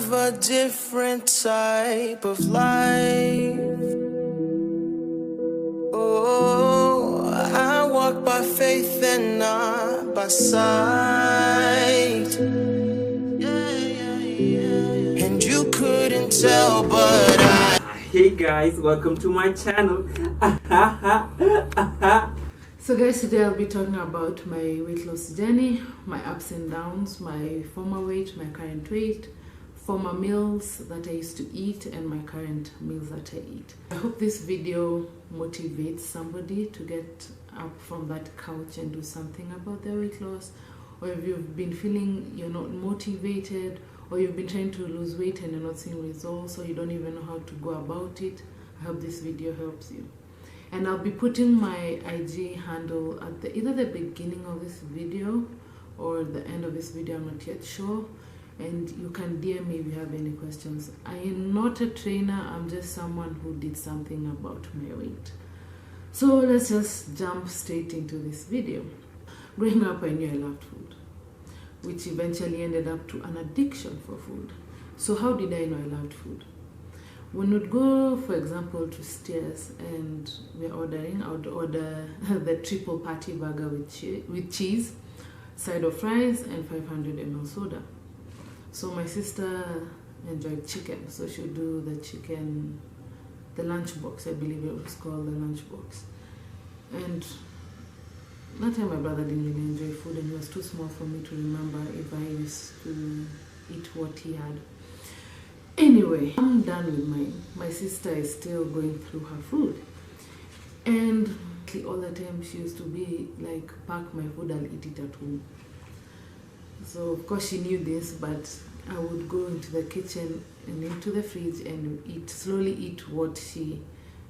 live a different type of life. Oh, I walk by faith and not by sight. And you couldn't tell, but Hey guys, welcome to my channel. So guys, today I'll be talking about my weight loss journey, my ups and downs, my former weight, my current weight, former meals that I used to eat, and my current meals that I eat. I hope this video motivates somebody to get up from that couch and do something about their weight loss. Or if you've been feeling you're not motivated, or you've been trying to lose weight and you're not seeing results, or you don't even know how to go about it, I hope this video helps you. And I'll be putting my IG handle at either the beginning of this video or the end of this video, I'm not yet sure. And you can DM me if you have any questions. I am not a trainer, I'm just someone who did something about my weight. So let's just jump straight into this video. Growing up, I knew I loved food, which eventually ended up to an addiction for food. So how did I know I loved food? When we'd go, for example, to Steers and we're ordering, I would order the triple patty burger with cheese, side of fries, and 500 ml soda. So my sister enjoyed chicken, so she would do the chicken, the lunchbox, I believe it was called the lunchbox. And that time my brother didn't really enjoy food, and he was too small for me to remember if I used to eat what he had. Anyway, I'm done with mine. My sister is still going through her food. And all the time she used to be like, pack my food, I'll eat it at home. So of course she knew this, but I would go into the kitchen and into the fridge and slowly eat what she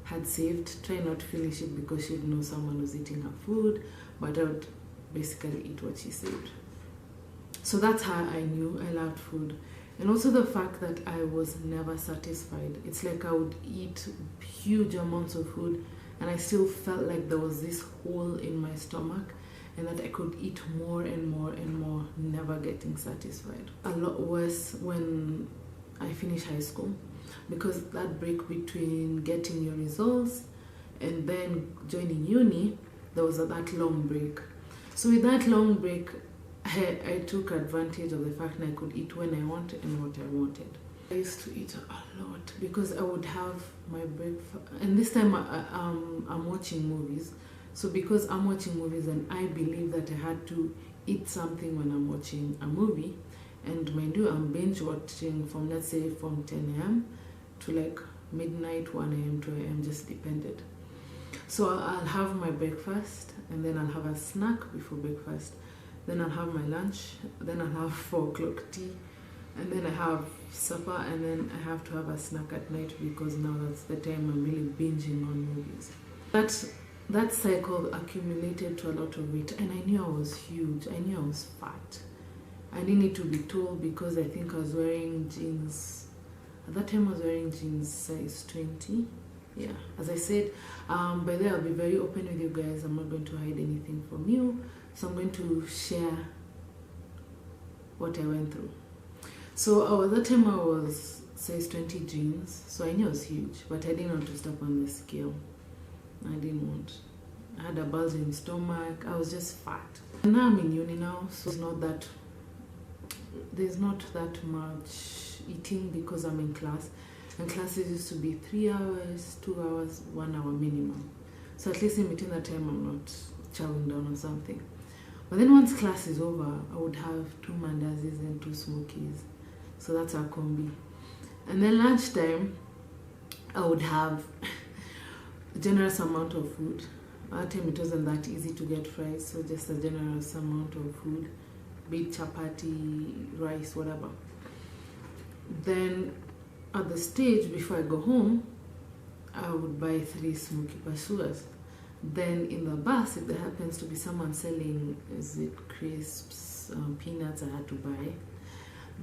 had saved. Try not to finish it because she'd know someone was eating her food, but I would basically eat what she saved. So that's how I knew I loved food. And also the fact that I was never satisfied. It's like I would eat huge amounts of food and I still felt like there was this hole in my stomach and that I could eat more and more and more, never getting satisfied. A lot worse when I finished high school, because that break between getting your results and then joining uni, there was that long break. So with that long break, I took advantage of the fact that I could eat when I wanted and what I wanted. I used to eat a lot because I would have my breakfast, and this time I'm watching movies. So because I'm watching movies and I believe that I had to eat something when I'm watching a movie, and mind you, I'm binge watching from, let's say, from 10 a.m. to like midnight, 1 a.m., 2 a.m., just depended. So I'll have my breakfast and then I'll have a snack before breakfast. Then I'll have my lunch, then I'll have 4 o'clock tea, and then I have supper, and then I have to have a snack at night because now that's the time I'm really binging on movies. That cycle accumulated to a lot of weight, and I knew I was huge. I knew I was fat. I didn't need to be told because I think I was wearing jeans. At that time I was wearing jeans size 20. Yeah, as I said, by the way, I'll be very open with you guys. I'm not going to hide anything from you. So I'm going to share what I went through. So at that time I was size 20 jeans, so I knew I was huge, but I didn't want to step on the scale. I didn't want. I had a bulging stomach. I was just fat. And now I'm in uni now, so there's not that much eating because I'm in class. And classes used to be 3 hours, 2 hours, 1 hour minimum. So at least in between that time I'm not chowing down on something. But then once class is over, I would have 2 mandazis and 2 smokies. So that's our combi. And then lunchtime, I would have a generous amount of food. At that time, it wasn't that easy to get fries, so just a generous amount of food, be it chapati, rice, whatever. Then at the stage, before I go home, I would buy 3 smoky pasuas. Then in the bus, if there happens to be someone selling, is it crisps, peanuts, I had to buy.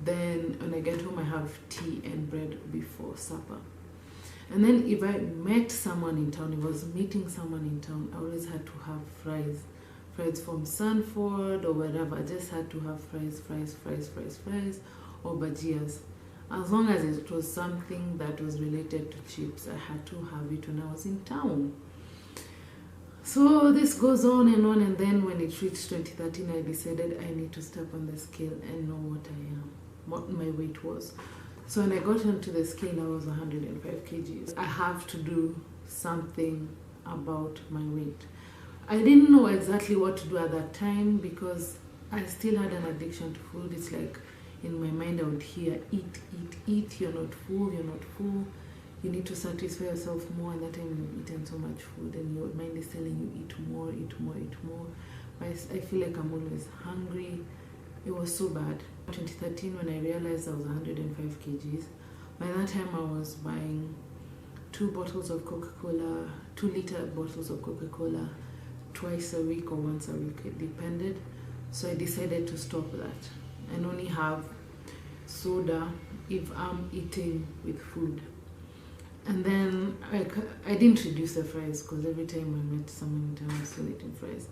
Then when I get home, I have tea and bread before supper. And then if I met someone in town, if I was meeting someone in town, I always had to have fries. Fries from Sanford or wherever. I just had to have fries, or bhajias. As long as it was something that was related to chips, I had to have it when I was in town. So this goes on, and then when it reached 2013, I decided I need to step on the scale and know what my weight was. So when I got onto the scale, I was 105 kgs. I have to do something about my weight. I didn't know exactly what to do at that time because I still had an addiction to food. It's like in my mind I would hear, eat, eat, eat, you're not full, you need to satisfy yourself more. And that time you've eaten so much food and your mind is telling you eat more, eat more, eat more. But I feel like I'm always hungry. It was so bad. 2013, when I realized I was 105 kgs, by that time I was buying 2 bottles of Coca-Cola, 2-liter bottles of Coca-Cola twice a week or once a week, it depended. So I decided to stop that and only have soda if I'm eating with food. And then I didn't reduce the fries because every time I met someone in town I was still eating fries.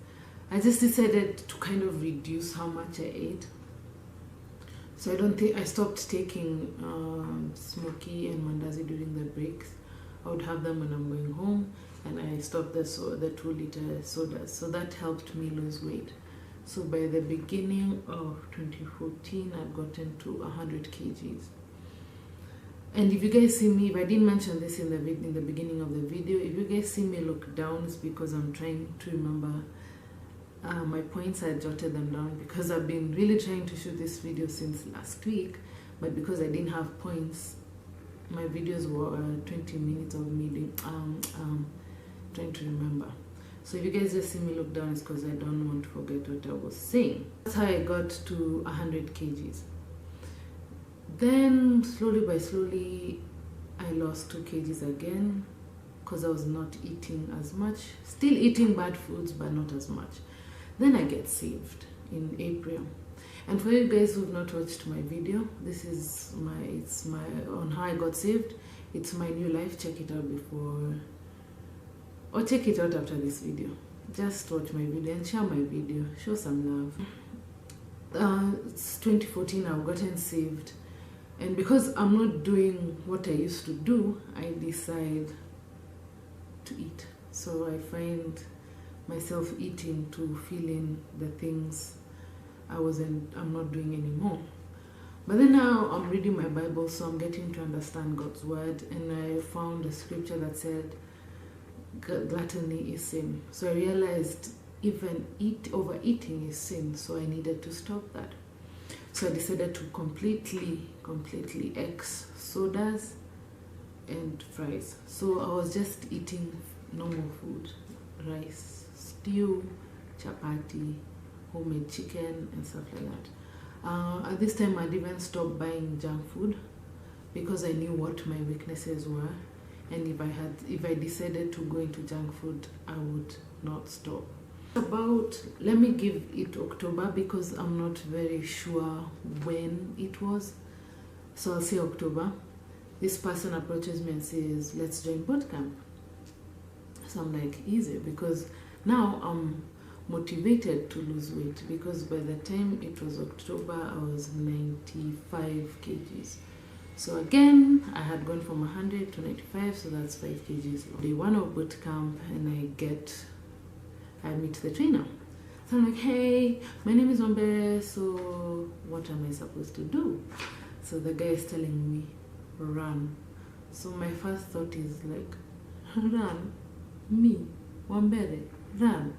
I just decided to kind of reduce how much I ate. So I stopped taking smoky and mandazi during the breaks. I would have them when I'm going home, and I stopped the 2-liter sodas. So that helped me lose weight. So by the beginning of 2014, I'd gotten to 100 kgs. And if you guys see me, if I didn't mention this in the beginning of the video, if you guys see me look down, it's because I'm trying to remember my points. I jotted them down because I've been really trying to shoot this video since last week, but because I didn't have points, my videos were 20 minutes of me trying to remember. So if you guys just see me look down, it's because I don't want to forget what I was saying. That's how I got to 100 kgs. Then slowly I lost 2 kgs again because I was not eating as much. Still eating bad foods, but not as much. Then I get saved in April. And for you guys who've not watched my video, this is on how I got saved. It's my new life. Check it out before, or check it out after this video. Just watch my video and share my video. Show some love. It's 2014, I've gotten saved. And because I'm not doing what I used to do, I decide to eat. So I find myself eating to fill in the things I'm not doing anymore. But then now I'm reading my Bible, so I'm getting to understand God's word, and I found a scripture that said gluttony is sin. So I realized even overeating is sin, so I needed to stop that. So I decided to completely X sodas and fries. So I was just eating normal food, rice, stew, chapati, homemade chicken and stuff like that. At this time I'd even stopped buying junk food because I knew what my weaknesses were, and if I decided to go into junk food, I would not stop. Let me give it October because I'm not very sure when it was, so I'll say October. This person approaches me and says, let's join boot camp. So I'm like, easy, because now I'm motivated to lose weight, because by the time it was October I was 95 kgs. So again I had gone from 100 to 95, so that's 5 kgs. Day 1 of boot camp, and I meet the trainer. So I'm like, hey, my name is Ombe, so what am I supposed to do? So the guy is telling me, run. So my first thought is like, run? Me, Wambere, run?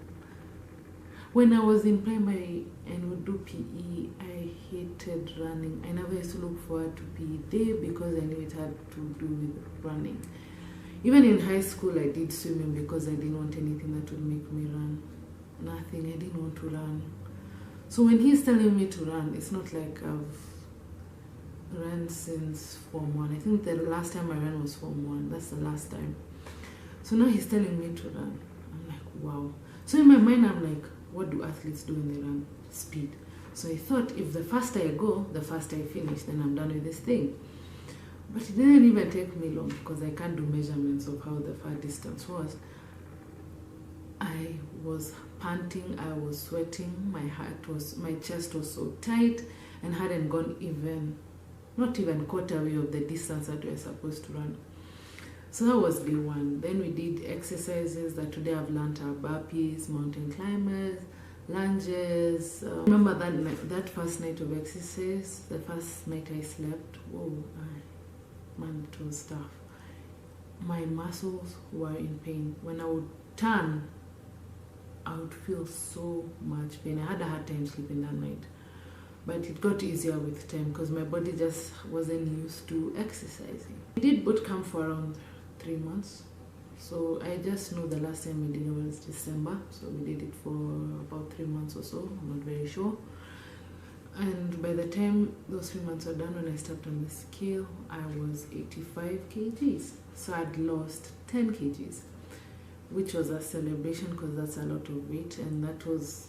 When I was in primary and would do PE, I hated running. I never used to look forward to PE day because I knew it had to do with running. Even in high school, I did swimming because I didn't want anything that would make me run. Nothing, I didn't want to run. So when he's telling me to run, it's not like I've run since Form 1. I think the last time I ran was Form 1. That's the last time. So now he's telling me to run. I'm like, wow. So in my mind, I'm like, what do athletes do when they run? Speed. So I thought if the faster I go, the faster I finish, then I'm done with this thing. But it didn't even take me long because I can't do measurements of how the far distance was. I was panting, I was sweating, my chest was so tight and hadn't gone even not even quarter way of the distance that we were supposed to run. So that was day one. Then we did exercises that today I've learned are burpees, mountain climbers, lunges. Remember that first night of exercise, the first night I slept, man, it was tough. My muscles were in pain. When I would turn, I would feel so much pain. I had a hard time sleeping that night. But it got easier with time because my body just wasn't used to exercising. We did boot camp for around 3 months. So I just know the last time we did it was December. So we did it for about 3 months or so. I'm not very sure. And by the time those 3 months were done, when I stepped on the scale, I was 85 kgs. So I'd lost 10 kgs, which was a celebration because that's a lot of weight. And that was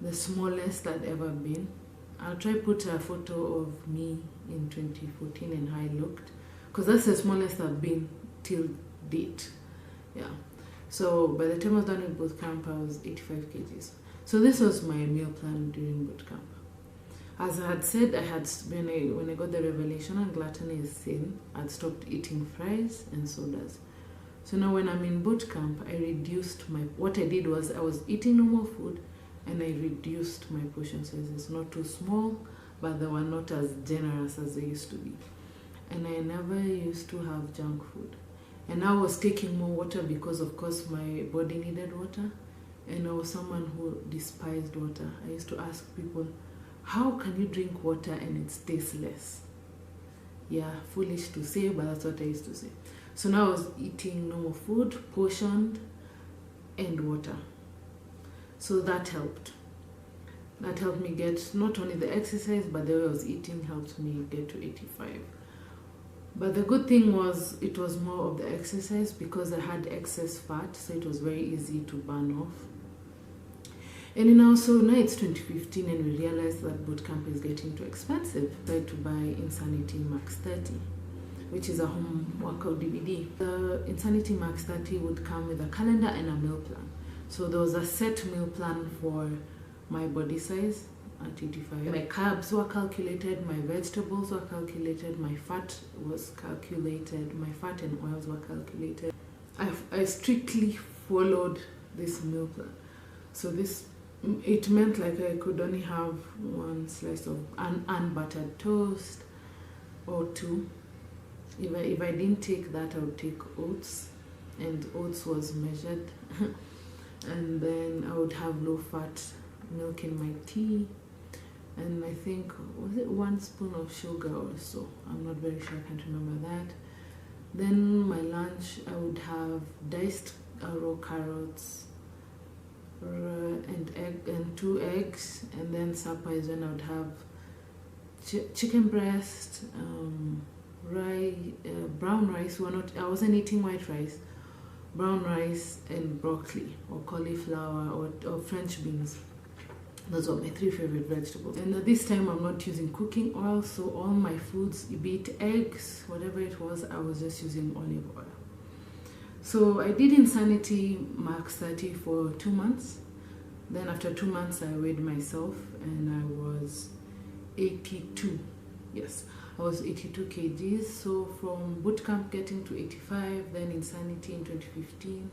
the smallest I'd ever been. I'll try put a photo of me in 2014 and how I looked, because that's the smallest I've been till date. Yeah. So by the time I was done with boot camp, I was 85 kgs. So this was my meal plan during boot camp. As I had said, when I got the revelation on gluttony is sin, I'd stopped eating fries and sodas. So now when I'm in boot camp, I reduced what I did was I was eating normal food, and I reduced my portion sizes. Not too small, but they were not as generous as they used to be. And I never used to have junk food. And I was taking more water because, of course, my body needed water. And I was someone who despised water. I used to ask people, how can you drink water and it tasteless? Yeah, foolish to say, but that's what I used to say. So now I was eating normal food, portioned, and water. So that helped. That helped me get not only the exercise, but the way I was eating helped me get to 85. But the good thing was it was more of the exercise because I had excess fat, so it was very easy to burn off. And then also now it's 2015 and we realized that boot camp is getting too expensive. I tried to buy Insanity Max 30, which is a home workout DVD. The Insanity Max 30 would come with a calendar and a meal plan. So there was a set meal plan for my body size at 85. My carbs were calculated, my vegetables were calculated, my fat was calculated, my fat and oils were calculated. I strictly followed this meal plan. So it meant like I could only have one slice of unbuttered toast or two. If I didn't take that, I would take oats, and oats was measured. And then I would have low-fat milk in my tea, and I think, was it 1 spoon of sugar or so? I'm not very sure, I can't remember that. Then my lunch, I would have diced raw carrots and 2 eggs, and then supper is when I would have chicken breast, brown rice. I wasn't eating white rice. Brown rice and broccoli or cauliflower or French beans. Those were my 3 favorite vegetables. And at this time I'm not using cooking oil, so all my foods, be it eggs, whatever it was, I was just using olive oil. So I did Insanity Max 30 for 2 months. Then after 2 months I weighed myself and I was 82. Yes, I was 82 kgs. So from bootcamp getting to 85, then Insanity in 2015,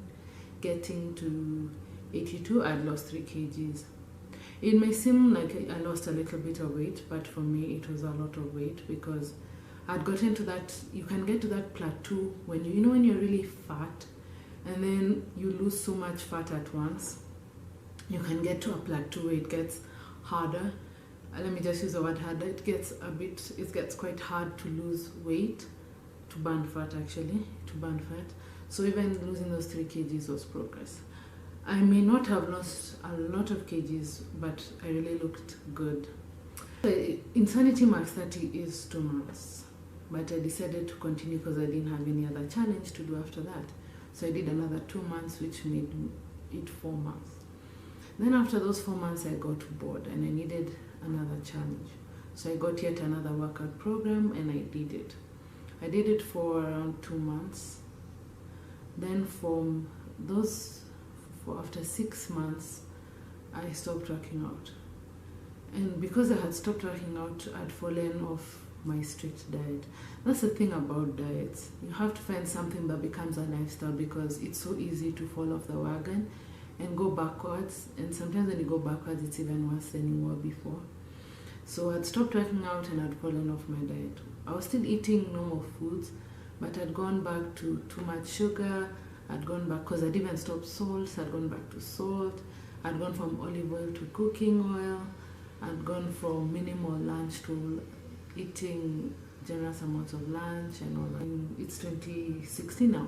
getting to 82, I'd lost 3 kgs. It may seem like I lost a little bit of weight, but for me it was a lot of weight because I'd gotten to that, you can get to that plateau when you know when you're really fat and then you lose so much fat at once. You can get to a plateau where it gets harder. Let me just use the word harder. It gets quite hard to lose weight, to burn fat actually, So even losing those 3 kgs was progress. I may not have lost a lot of kgs, but I really looked good. Insanity Max 30 is 2 months, but I decided to continue because I didn't have any other challenge to do after that. So I did another 2 months, which made it 4 months. Then after those 4 months, I got bored and I needed another challenge. So I got yet another workout program and I did it. I did it for around 2 months. Then after 6 months, I stopped working out. And because I had stopped working out, I'd fallen off my strict diet. That's the thing about diets. You have to find something that becomes a lifestyle, because it's so easy to fall off the wagon and go backwards. And sometimes when you go backwards, it's even worse than you were before. So I'd stopped working out and I'd fallen off my diet. I was still eating normal foods, but I'd gone back to too much sugar. I'd gone back, because I'd even stopped salt, so I'd gone back to salt. I'd gone from olive oil to cooking oil. I'd gone from minimal lunch to eating generous amounts of lunch and all that. And it's 2016 now.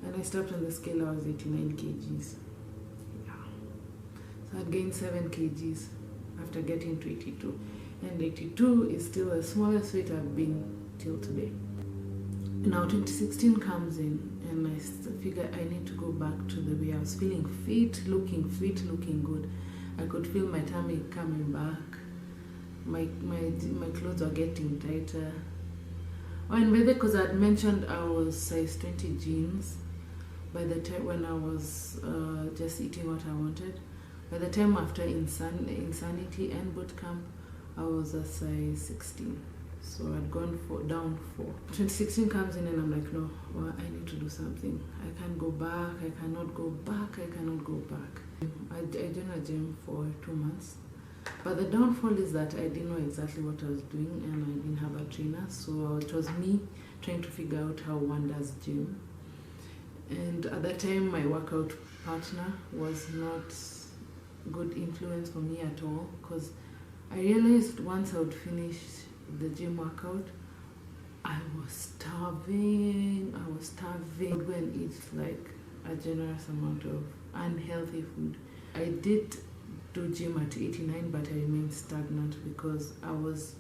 And I stepped on the scale, I was 89 kgs. Yeah. So I'd gained 7 kgs after getting to 82. And 82 is still the smallest weight I've been till today. Now 2016 comes in, and I figure I need to go back to the way I was feeling fit, looking good. I could feel my tummy coming back. My clothes are getting tighter. Oh, and by the way, because I'd mentioned I was size 20 jeans by the time when I was just eating what I wanted. By the time after Insanity and boot camp, I was a size 16. So I'd gone down 4. 2016 comes in and I'm like, no, well, I need to do something. I can't go back, I cannot go back. I joined a gym for 2 months. But the downfall is that I didn't know exactly what I was doing, and I didn't have a trainer. So it was me trying to figure out how one does gym. And at that time, my workout partner was not good influence for me at all, because I realized once I would finish the gym workout, I was starving. I would go and eat like a generous amount of unhealthy food. I did do gym at 89, but I remained stagnant because I was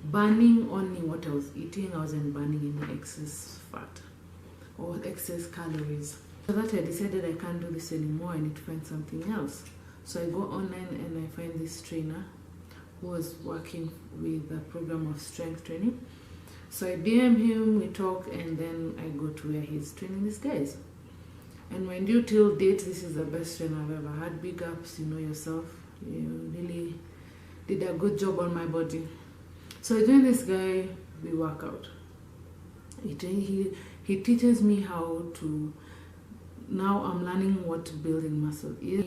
burning only what I was eating. I wasn't burning any excess fat or excess calories. So that I decided I can't do this anymore. I need to find something else. So I go online and I find this trainer who was working with a program of strength training. So I DM him, we talk, and then I go to where he's training these guys. And when you till date, this is the best trainer I've ever had. Big ups, you know yourself. You really did a good job on my body. So I join this guy, we work out. He teaches me how to, now I'm learning what building muscle is.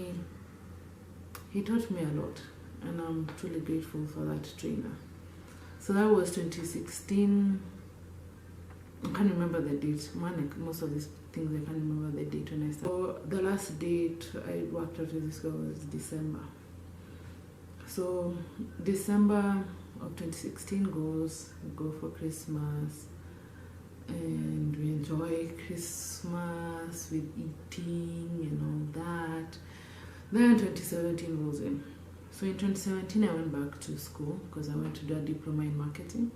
He taught me a lot, and I'm truly grateful for that trainer. So that was 2016. I can't remember the date. Most of these things I can't remember the date when I started. So the last date I worked out with this girl was December. So December of 2016 goes, we go for Christmas, and we enjoy Christmas with eating and all that. Then 2017 rolls in. So in 2017 I went back to school because I went to do a diploma in marketing,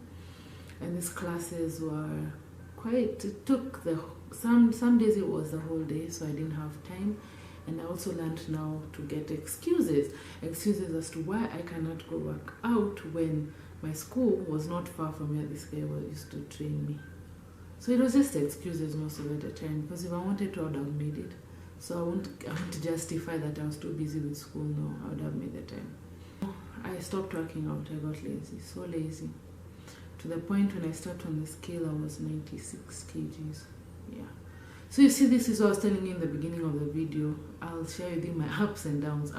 and these classes were quite, it took some days it was the whole day, so I didn't have time. And I also learned now to get excuses as to why I cannot go back out when my school was not far from where this guy used to train me. So it was just excuses most of the time, because if I wanted to, I would have made it. So I won't justify that I was too busy with school. No, I would have made the time. I stopped working out. I got lazy, so lazy, to the point when I stepped on the scale, I was 96 kgs. Yeah. So you see, this is what I was telling you in the beginning of the video. I'll share with you my ups and downs.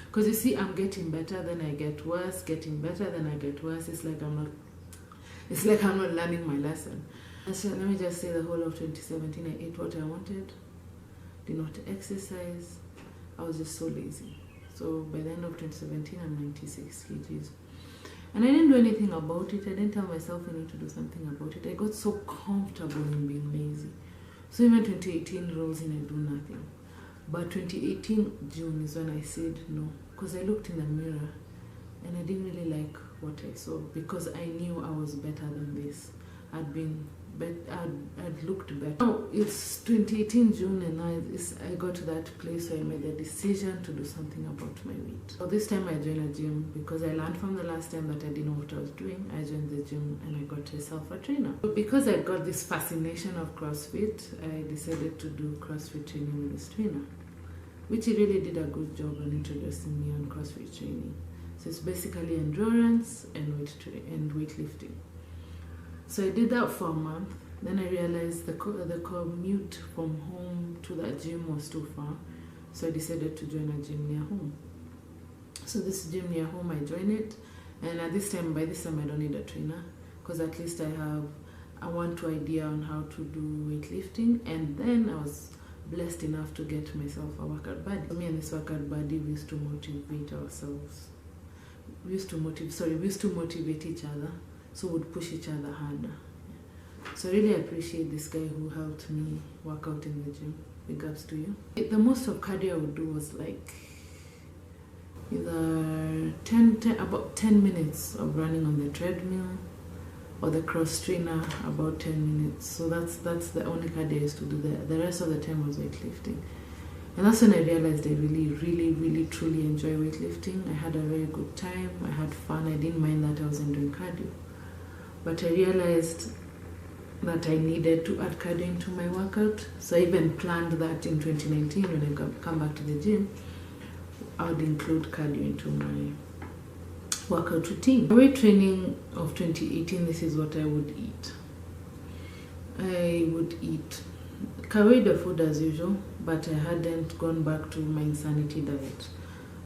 Because you see, I'm getting better, then I get worse, getting better, then I get worse. It's like I'm not learning my lesson. So let me just say, the whole of 2017, I ate what I wanted, did not exercise. I was just so lazy. So by the end of 2017, I'm 96 kgs. And I didn't do anything about it. I didn't tell myself I need to do something about it. I got so comfortable in being lazy. So even 2018 rolls in, I do nothing. But 2018 June is when I said no, because I looked in the mirror and I didn't really like what I saw, because I knew I was better than this. I'd looked better. Now it's 2018 June, and I got to that place where I made the decision to do something about my weight. So this time I joined a gym because I learned from the last time that I didn't know what I was doing. I joined the gym and I got myself a trainer. But because I got this fascination of CrossFit, I decided to do CrossFit training with this trainer, which he really did a good job on introducing me on CrossFit training. So it's basically endurance and weightlifting. So I did that for a month. Then I realized the commute from home to the gym was too far. So I decided to join a gym near home. So this gym near home, I joined it. And by this time, I don't need a trainer, because at least I have a 1-2 idea on how to do weightlifting. And then I was blessed enough to get myself a workout buddy. Me and this workout buddy, we used to motivate ourselves. We used to motivate each other, so we'd push each other harder. So I really appreciate this guy who helped me work out in the gym. Big ups to you. The most of cardio I would do was like either about 10 minutes of running on the treadmill, or the cross trainer about 10 minutes. So that's the only cardio I used to do there. The rest of the time was weightlifting. And that's when I realized I really truly enjoy weightlifting. I had a very good time. I had fun. I didn't mind that I wasn't doing cardio. But I realized that I needed to add cardio into my workout. So I even planned that in 2019 when I come back to the gym, I would include cardio into my workout routine. My weight training of 2018, this is what I would eat. I would eat carbohydrate food as usual, but I hadn't gone back to my insanity diet.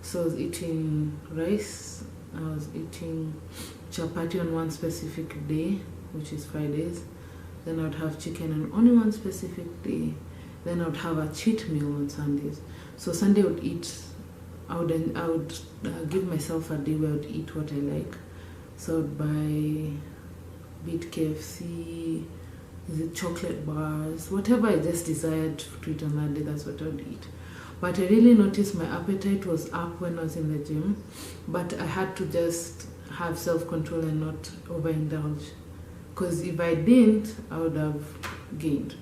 So I was eating rice, I was eating chapati on one specific day, which is Fridays. Then I would have chicken on only one specific day. Then I would have a cheat meal on Sundays. So Sunday I would eat, I would give myself a day where I would eat what I like. So I would buy beet KFC, chocolate bars, whatever I just desired to eat on that day, that's what I would eat. But I really noticed my appetite was up when I was in the gym, but I had to just have self-control and not overindulge. Because if I didn't, I would have gained.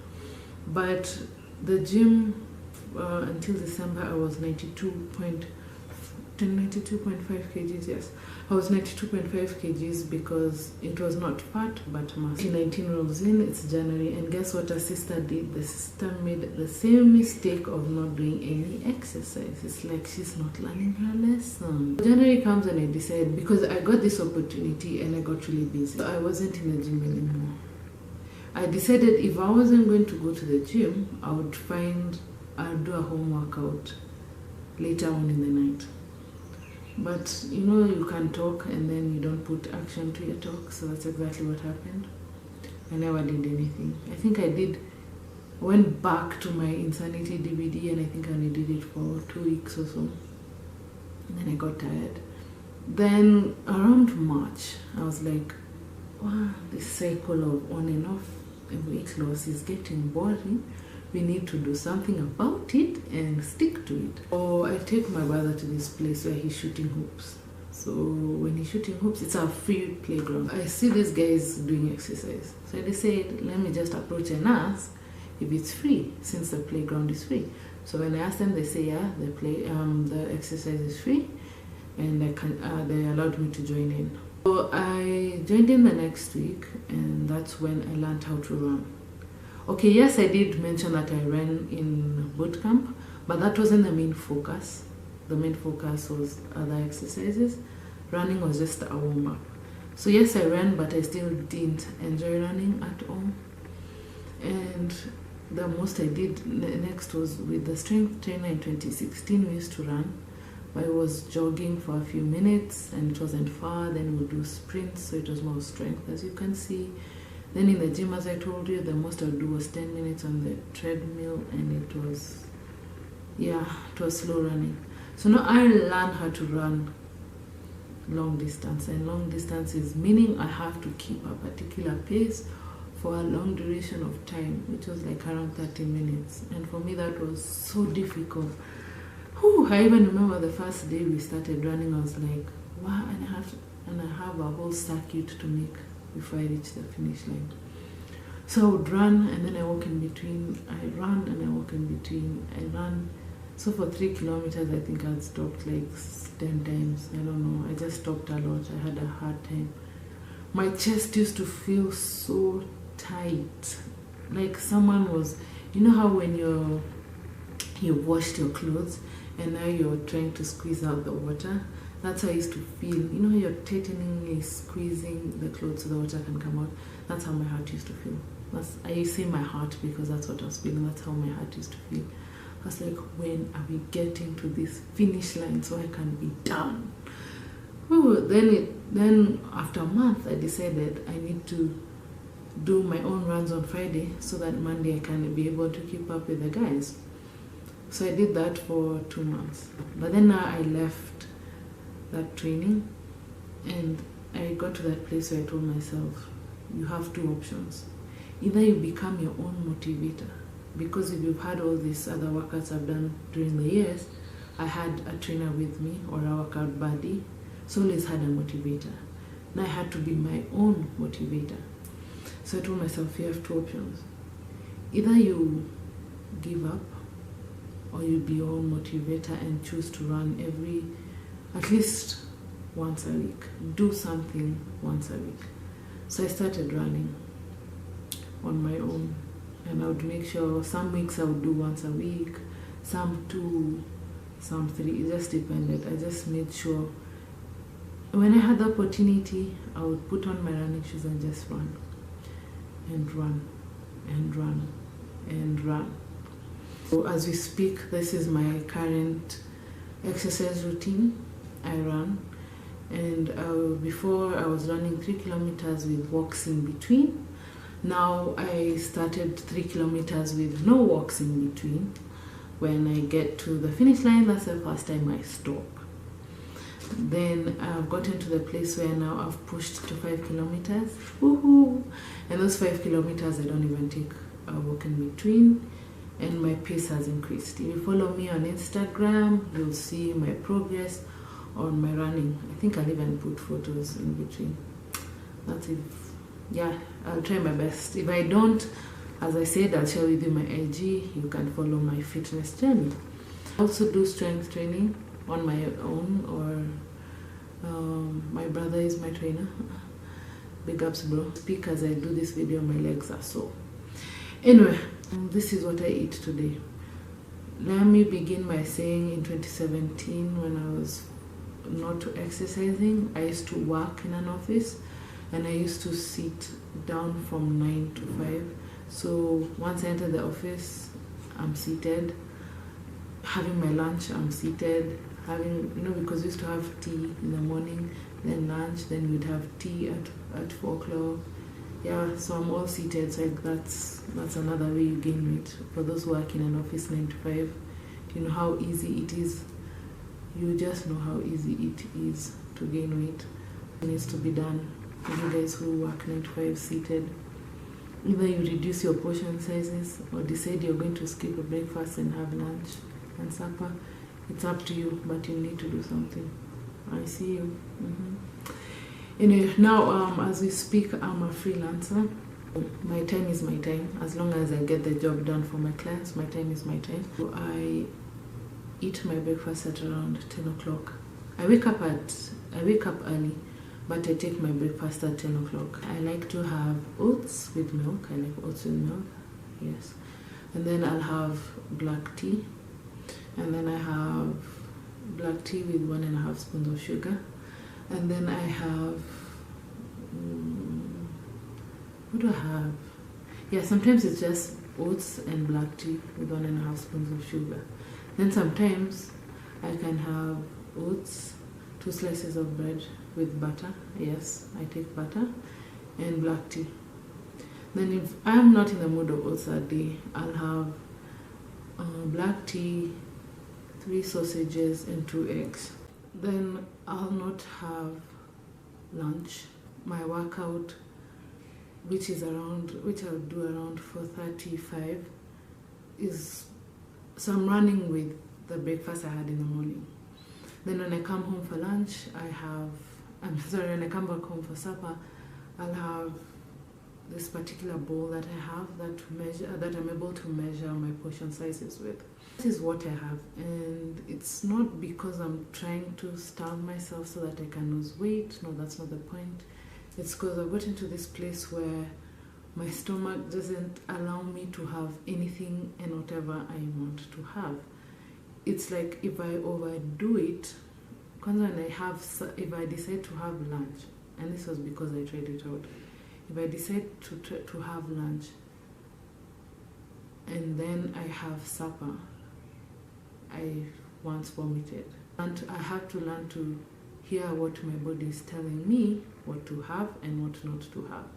But the gym, until December, I was 92.5 kgs, yes. I was 92.5 kgs because it was not fat but mass. 2019 rolls in, it's January, and guess what a sister did? The sister made the same mistake of not doing any exercise. It's like she's not learning her lesson. January comes and I decide, because I got this opportunity and I got really busy. So I wasn't in the gym anymore. I decided if I wasn't going to go to the gym, I'll do a home workout later on in the night. But you know, you can talk and then you don't put action to your talk, so that's exactly what happened. I never did anything. I think went back to my Insanity DVD, and I think I only did it for 2 weeks or so. And then I got tired. Then around March, I was like, wow, this cycle of on and off weight loss is getting boring. We need to do something about it and stick to it. So I take my brother to this place where he's shooting hoops. So when he's shooting hoops, it's a free playground. I see these guys doing exercise. So I decided, let me just approach and ask if it's free, since the playground is free. So when I asked them, they say, yeah, the exercise is free, and they allowed me to join in. So I joined in the next week, and that's when I learned how to run. Okay, yes, I did mention that I ran in boot camp, but that wasn't the main focus. The main focus was other exercises. Running was just a warm-up. So yes, I ran, but I still didn't enjoy running at all. And the most I did next was with the strength trainer in 2016. We used to run. I was jogging for a few minutes, and it wasn't far. Then we'd do sprints, so it was more strength, as you can see. Then in the gym, as I told you, the most I would do was 10 minutes on the treadmill, and it was slow running. So now I learned how to run long distance, and long distance is meaning I have to keep a particular pace for a long duration of time, which was like around 30 minutes. And for me, that was so difficult. I even remember the first day we started running, I was like, wow, and I have a whole circuit to make before I reach the finish line. So I would run, and then I walk in between. I run, and I walk in between. I run. So for 3 kilometers, I think I'd stopped like 10 times. I don't know. I just stopped a lot. I had a hard time. My chest used to feel so tight. Like someone was, you know how when you washed your clothes and now you're trying to squeeze out the water, That's how I used to feel. You know, you're tightening, squeezing the clothes so the water can come out. That's how my heart used to feel. I say my heart because that's what I was feeling. That's how my heart used to feel. I was like, when are we getting to this finish line so I can be done? Oh, then after a month, I decided I need to do my own runs on Friday so that Monday I can be able to keep up with the guys. So I did that for 2 months. But then now I left that training and I got to that place where I told myself, you have 2 options. Either you become your own motivator, because if you've had all these other workouts I've done during the years, I had a trainer with me or a workout buddy, so I always had a motivator. Now I had to be my own motivator. So I told myself, you have 2 options. Either you give up or you be your own motivator and choose to run at least once a week. Do something once a week. So I started running on my own, and I would make sure some weeks I would do once a week, some 2, some 3, it just depended. I just made sure when I had the opportunity, I would put on my running shoes and just run and run and run and run. So as we speak, this is my current exercise routine. I run, and before I was running 3 kilometers with walks in between. Now I started 3 kilometers with no walks in between. When I get to the finish line, that's the first time I stop. Then I've gotten to the place where now I've pushed to 5 kilometers. Woohoo! And those 5 kilometers I don't even take a walk in between, and my pace has increased. If you follow me on Instagram, you'll see my progress on my running. I think I'll even put photos in between. That's it. Yeah, I'll try my best. If I don't, as I said, I'll share with you my IG. You can follow my fitness journey. I also do strength training on my own, or my brother is my trainer. Big ups, bro. Speak as I do this video, my legs are sore. Anyway, this is what I eat today. Let me begin by saying in 2017, when I was not exercising, I used to work in an office, and I used to sit down from 9 to 5. So once I enter the office, I'm seated. Having my lunch, I'm seated. Because we used to have tea in the morning, then lunch, then we'd have tea at 4 o'clock. Yeah, so I'm all seated. So that's another way you gain weight. For those who work in an office 9 to 5, you know how easy it is. You just know how easy it is to gain weight. It needs to be done. For you guys who work 9 to 5 seated, either you reduce your portion sizes or decide you're going to skip a breakfast and have lunch and supper. It's up to you, but you need to do something. I see you. Anyway, now as we speak, I'm a freelancer. My time is my time. As long as I get the job done for my clients, my time is my time. So I eat my breakfast at around 10 o'clock. I wake up early, but I take my breakfast at 10 o'clock. I like to have oats with milk. I like oats with milk, yes. And then I'll have black tea. And then I have black tea with 1.5 spoons of sugar. And then I have, what do I have? Yeah, sometimes it's just oats and black tea with 1.5 spoons of sugar. Then sometimes I can have oats, 2 slices of bread with butter. Yes, I take butter and black tea. Then if I'm not in the mood of oats that day, I'll have black tea, 3 sausages and 2 eggs. Then I'll not have lunch. My workout, which I'll do around 4:35, so I'm running with the breakfast I had in the morning. Then when I come home for lunch, when I come back home for supper, I'll have this particular bowl that I have that I'm able to measure my portion sizes with. This is what I have, and it's not because I'm trying to starve myself so that I can lose weight. No, that's not the point. It's because I've gotten to this place where my stomach doesn't allow me to have anything and whatever I want to have. It's like if I overdo it, if I decide to have lunch, and this was because I tried it out, if I decide to have lunch and then I have supper, I once vomited. And I have to learn to hear what my body is telling me what to have and what not to have.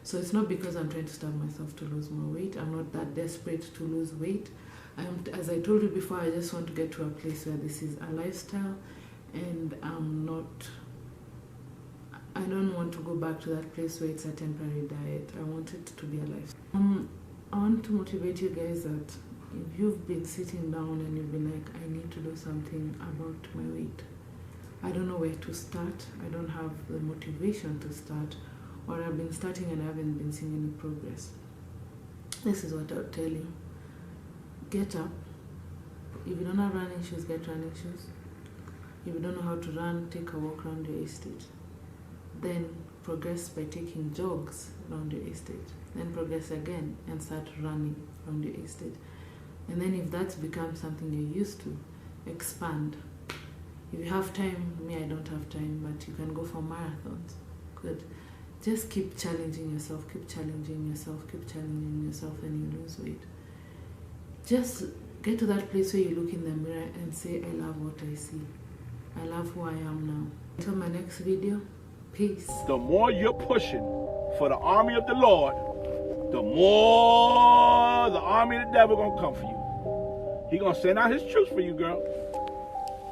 So it's not because I'm trying to starve myself to lose more weight. I'm not that desperate to lose weight. As I told you before, I just want to get to a place where this is a lifestyle, and I don't want to go back to that place where it's a temporary diet. I want it to be a lifestyle. I want to motivate you guys that if you've been sitting down and you've been like, I need to do something about my weight, I don't know where to start, I don't have the motivation to start, or I've been starting and I haven't been seeing any progress, this is what I'll tell you. Get up. If you don't have running shoes, get running shoes. If you don't know how to run, take a walk around your estate. Then progress by taking jogs around your estate. Then progress again and start running around your estate. And then if that's become something you're used to, expand. If you have time, me, I don't have time, but you can go for marathons. Good. Just keep challenging yourself, keep challenging yourself, keep challenging yourself, and you lose weight. Just get to that place where you look in the mirror and say, I love what I see. I love who I am now. Until my next video, peace. The more you're pushing for the army of the Lord, the more the army of the devil gonna come for you. He gonna send out his troops for you, girl.